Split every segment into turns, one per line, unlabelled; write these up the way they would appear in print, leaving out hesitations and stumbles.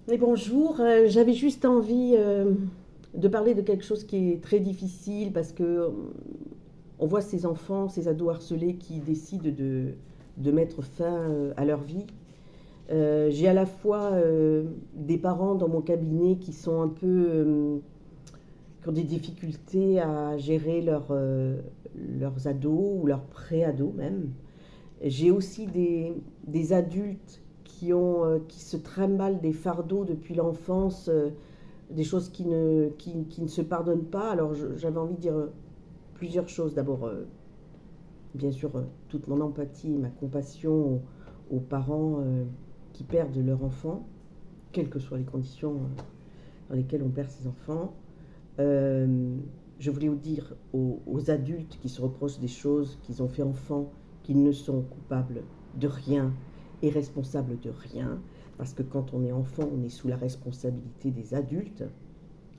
Et bonjour, j'avais juste envie de parler de quelque chose qui est très difficile parce que on voit ces enfants, ces ados harcelés qui décident de mettre fin à leur vie. J'ai à la fois des parents dans mon cabinet qui sont un peu, qui ont des difficultés à gérer leurs ados ou leurs pré-ados même. J'ai aussi des adultes qui se trimballent des fardeaux depuis l'enfance, des choses qui ne se pardonnent pas. Alors j'avais envie de dire plusieurs choses. D'abord, bien sûr, toute mon empathie et ma compassion aux parents qui perdent leur enfant, quelles que soient les conditions dans lesquelles on perd ses enfants. Euh, je voulais vous dire aux adultes qui se reprochent des choses qu'ils ont fait enfant, qu'ils ne sont coupables de rien et responsables de rien, parce que quand on est enfant, on est sous la responsabilité des adultes.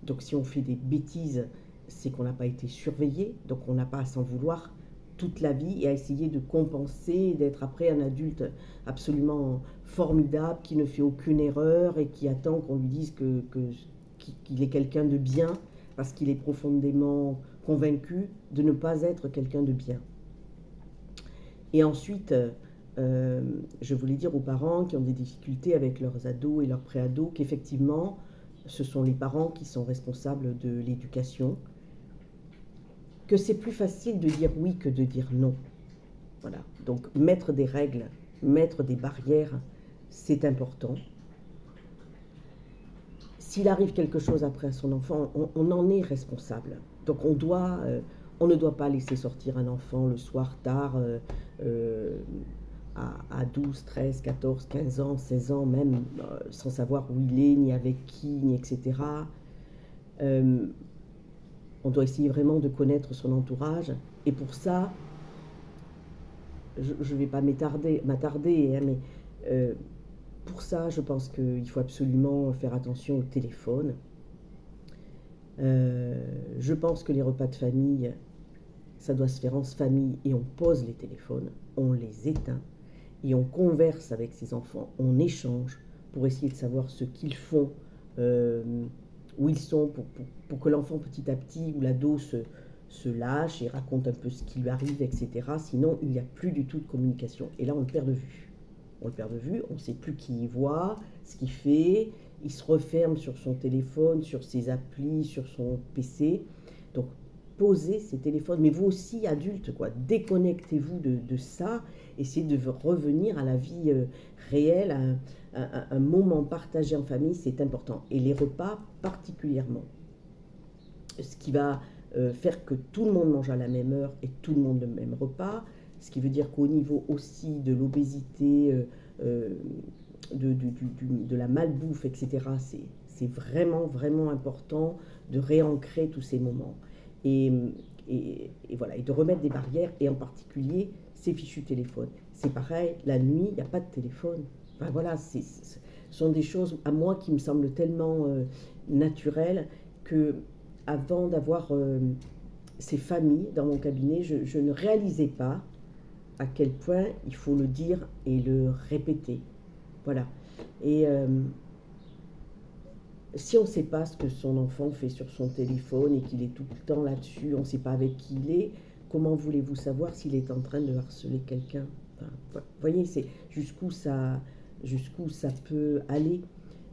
Donc si on fait des bêtises, c'est qu'on n'a pas été surveillé, donc on n'a pas à s'en vouloir toute la vie et à essayer de compenser, d'être après un adulte absolument formidable, qui ne fait aucune erreur et qui attend qu'on lui dise qu'il est quelqu'un de bien, parce qu'il est profondément convaincu de ne pas être quelqu'un de bien. Et ensuite, je voulais dire aux parents qui ont des difficultés avec leurs ados et leurs pré-ados qu'effectivement, ce sont les parents qui sont responsables de l'éducation, que c'est plus facile de dire oui que de dire non. Voilà. Donc mettre des règles, mettre des barrières, c'est important. S'il arrive quelque chose après à son enfant, on en est responsable. Donc on ne doit pas laisser sortir un enfant le soir tard, euh, à 12, 13, 14, 15 ans, 16 ans même, sans savoir où il est, ni avec qui, ni etc. Euh, on doit essayer vraiment de connaître son entourage. Et pour ça, je ne vais pas m'attarder, hein, mais euh, pour ça, je pense qu'il faut absolument faire attention au téléphone. Je pense que les repas de famille, ça doit se faire en famille et on pose les téléphones, on les éteint et on converse avec ses enfants, on échange pour essayer de savoir ce qu'ils font, euh, où ils sont, pour que l'enfant petit à petit ou l'ado se lâche et raconte un peu ce qui lui arrive, etc. Sinon, il n'y a plus du tout de communication. Et là, on le perd de vue. On le perd de vue, on ne sait plus qui il voit, ce qu'il fait, il se referme sur son téléphone, sur ses applis, sur son PC. Donc, posez ces téléphones, mais vous aussi, adultes, quoi, déconnectez-vous de ça, essayez de revenir à la vie réelle, un moment partagé en famille, c'est important. Et les repas particulièrement. Ce qui va faire que tout le monde mange à la même heure et tout le monde le même repas, ce qui veut dire qu'au niveau aussi de l'obésité, euh, de la malbouffe, etc., c'est vraiment, vraiment important de réancrer tous ces moments. Et, et voilà, et de remettre des barrières, et en particulier ces fichus téléphones. C'est pareil, la nuit, il n'y a pas de téléphone. Enfin voilà, ce sont des choses à moi qui me semblent tellement naturelles que avant d'avoir ces familles dans mon cabinet, je ne réalisais pas à quel point il faut le dire et le répéter. Voilà. Et si on ne sait pas ce que son enfant fait sur son téléphone et qu'il est tout le temps là-dessus, on ne sait pas avec qui il est, comment voulez-vous savoir s'il est en train de harceler quelqu'un? Enfin, vous voyez, c'est jusqu'où ça peut aller.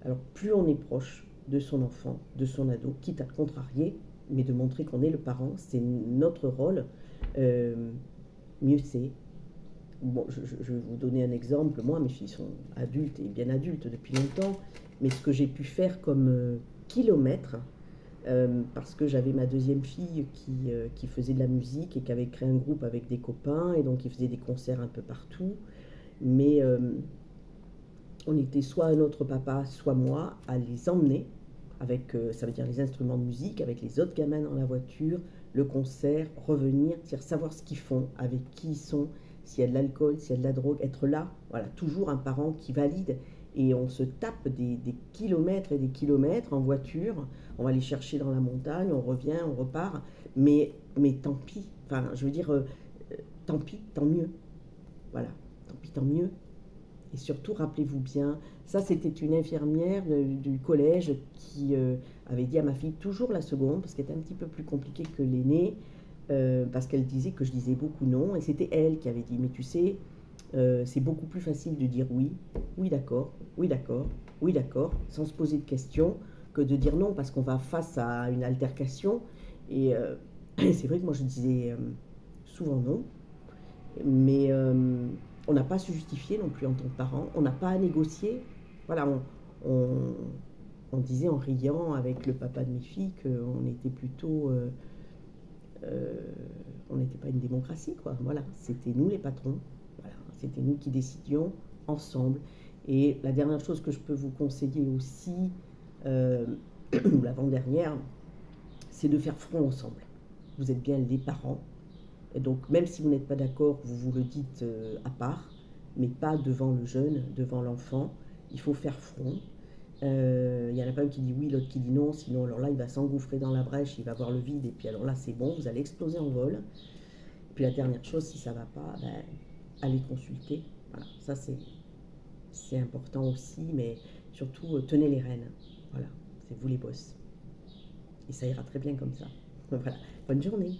Alors plus on est proche de son enfant, de son ado, quitte à contrarier, mais de montrer qu'on est le parent, c'est notre rôle, euh, mieux c'est. Bon, je vais vous donner un exemple. Moi, mes filles sont adultes et bien adultes depuis longtemps, mais ce que j'ai pu faire comme kilomètre, parce que j'avais ma deuxième fille qui faisait de la musique et qui avait créé un groupe avec des copains, et donc ils faisaient des concerts un peu partout, mais on était soit un autre papa, soit moi, à les emmener, avec, ça veut dire les instruments de musique, avec les autres gamins dans la voiture, le concert, revenir, c'est-à-dire savoir ce qu'ils font, avec qui ils sont, s'il y a de l'alcool, s'il y a de la drogue, être là, voilà, toujours un parent qui valide. Et on se tape des kilomètres et des kilomètres en voiture, on va les chercher dans la montagne, on revient, on repart, mais tant pis, enfin, je veux dire, tant pis, tant mieux, voilà, tant pis, tant mieux. Et surtout, rappelez-vous bien, ça c'était une infirmière du collège qui avait dit à ma fille, toujours la seconde, parce qu'elle était un petit peu plus compliquée que l'aînée, parce qu'elle disait que je disais beaucoup non, et c'était elle qui avait dit, mais tu sais, c'est beaucoup plus facile de dire oui, oui d'accord, oui d'accord, oui d'accord, sans se poser de questions, que de dire non, parce qu'on va face à une altercation. Et c'est vrai que moi je disais souvent non, mais on n'a pas à se justifier non plus en tant que parent, on n'a pas à négocier. Voilà, on, on disait en riant avec le papa de mes filles qu'on était plutôt... euh, on n'était pas une démocratie, quoi. Voilà, c'était nous les patrons. Voilà, c'était nous qui décidions ensemble. Et la dernière chose que je peux vous conseiller aussi, euh, l'avant-dernière, c'est de faire front ensemble. Vous êtes bien les parents. Et donc, même si vous n'êtes pas d'accord, vous vous le dites à part, mais pas devant le jeune, devant l'enfant. Il faut faire front. Il y en a pas un qui dit oui, l'autre qui dit non, sinon alors là il va s'engouffrer dans la brèche, il va voir le vide, et puis alors là c'est bon, vous allez exploser en vol. Et puis la dernière chose, si ça va pas, ben, allez consulter. Voilà, ça c'est important aussi, mais surtout tenez les rênes. Voilà, c'est vous les boss. Et ça ira très bien comme ça. Voilà, bonne journée.